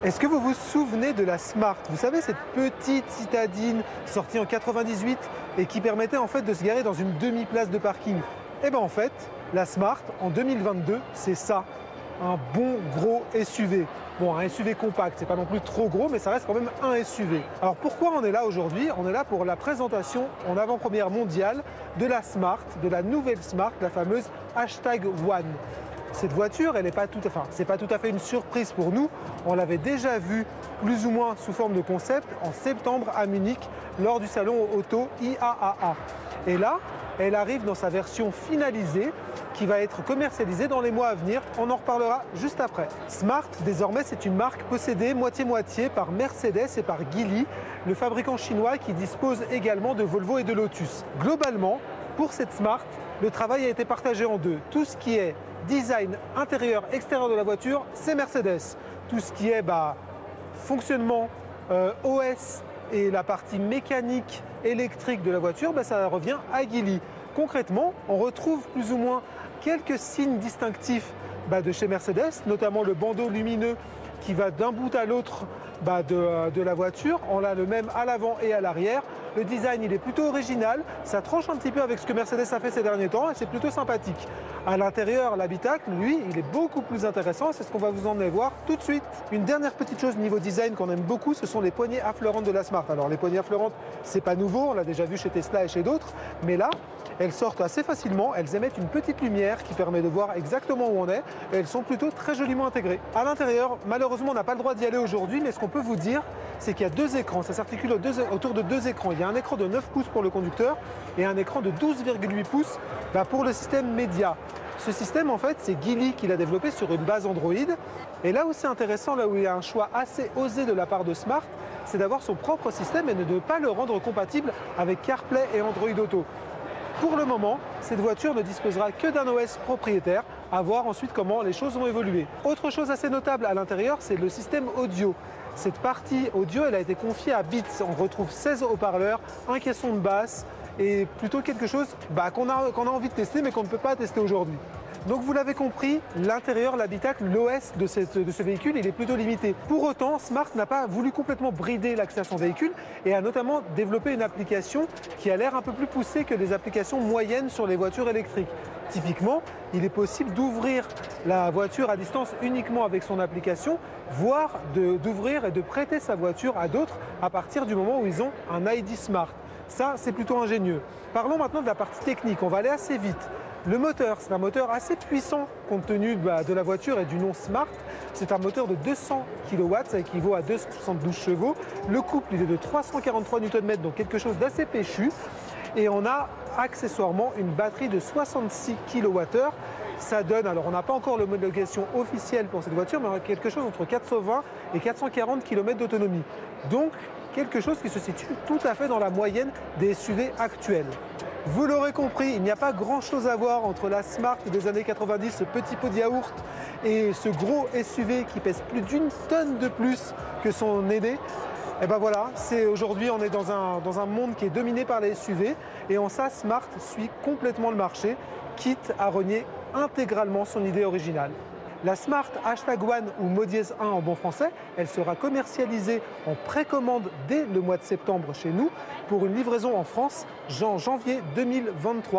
Est-ce que vous vous souvenez de la Smart? Vous savez, cette petite citadine sortie en 98 et qui permettait en fait de se garer dans une demi-place de parking. Eh bien en fait, la Smart en 2022, c'est ça, un bon gros SUV. Bon, un SUV compact, c'est pas non plus trop gros, mais ça reste quand même un SUV. Alors pourquoi on est là aujourd'hui? On est là pour la présentation en avant-première mondiale de la Smart, de la nouvelle Smart, la fameuse #One. Cette voiture, elle n'est pas tout à fait une surprise pour nous. On l'avait déjà vue plus ou moins sous forme de concept en septembre à Munich lors du salon auto IAAA. Et là, elle arrive dans sa version finalisée qui va être commercialisée dans les mois à venir. On en reparlera juste après. Smart, désormais, c'est une marque possédée moitié-moitié par Mercedes et par Geely, le fabricant chinois qui dispose également de Volvo et de Lotus. Globalement, pour cette Smart, le travail a été partagé en deux. Tout ce qui est design intérieur, extérieur de la voiture, c'est Mercedes. Tout ce qui est fonctionnement, OS et la partie mécanique, électrique de la voiture, ça revient à Geely. Concrètement, on retrouve plus ou moins quelques signes distinctifs de chez Mercedes, notamment le bandeau lumineux qui va d'un bout à l'autre de la voiture. On l'a le même à l'avant et à l'arrière. Le design, il est plutôt original. Ça tranche un petit peu avec ce que Mercedes a fait ces derniers temps et c'est plutôt sympathique. À l'intérieur, l'habitacle, lui, il est beaucoup plus intéressant. C'est ce qu'on va vous emmener voir tout de suite. Une dernière petite chose niveau design qu'on aime beaucoup, ce sont les poignées affleurantes de la Smart. Alors les poignées affleurantes, c'est pas nouveau. On l'a déjà vu chez Tesla et chez d'autres. Mais là, elles sortent assez facilement, elles émettent une petite lumière qui permet de voir exactement où on est et elles sont plutôt très joliment intégrées. À l'intérieur, malheureusement, on n'a pas le droit d'y aller aujourd'hui, mais ce qu'on peut vous dire, c'est qu'il y a deux écrans, ça s'articule autour de deux écrans. Il y a un écran de 9 pouces pour le conducteur et un écran de 12,8 pouces pour le système média. Ce système, en fait, c'est Geely qui l'a développé sur une base Android. Et là où c'est intéressant, là où il y a un choix assez osé de la part de Smart, c'est d'avoir son propre système et de ne pas le rendre compatible avec CarPlay et Android Auto. Pour le moment, cette voiture ne disposera que d'un OS propriétaire, à voir ensuite comment les choses vont évoluer. Autre chose assez notable à l'intérieur, c'est le système audio. Cette partie audio, elle a été confiée à Beats. On retrouve 16 haut-parleurs, un caisson de basse et plutôt quelque chose qu'on a envie de tester mais qu'on ne peut pas tester aujourd'hui. Donc vous l'avez compris, l'intérieur, l'habitacle, l'OS de ce véhicule, il est plutôt limité. Pour autant, Smart n'a pas voulu complètement brider l'accès à son véhicule et a notamment développé une application qui a l'air un peu plus poussée que les applications moyennes sur les voitures électriques. Typiquement, il est possible d'ouvrir la voiture à distance uniquement avec son application, voire d'ouvrir et de prêter sa voiture à d'autres à partir du moment où ils ont un ID Smart. Ça, c'est plutôt ingénieux. Parlons maintenant de la partie technique, on va aller assez vite. Le moteur, c'est un moteur assez puissant compte tenu de la voiture et du nom Smart. C'est un moteur de 200 kW, ça équivaut à 272 chevaux. Le couple, il est de 343 Nm, donc quelque chose d'assez péchu. Et on a accessoirement une batterie de 66 kWh. Ça donne, alors on n'a pas encore l'homologation officielle pour cette voiture, mais on a quelque chose entre 420 et 440 km d'autonomie. Donc, quelque chose qui se situe tout à fait dans la moyenne des SUV actuels. Vous l'aurez compris, il n'y a pas grand-chose à voir entre la Smart des années 90, ce petit pot de yaourt, et ce gros SUV qui pèse plus d'1 tonne de plus que son aîné. Et ben voilà, aujourd'hui on est dans un monde qui est dominé par les SUV et en ça Smart suit complètement le marché, quitte à renier intégralement son idée originale. La Smart #One ou Modiez 1 en bon français, elle sera commercialisée en précommande dès le mois de septembre chez nous pour une livraison en France en janvier 2023.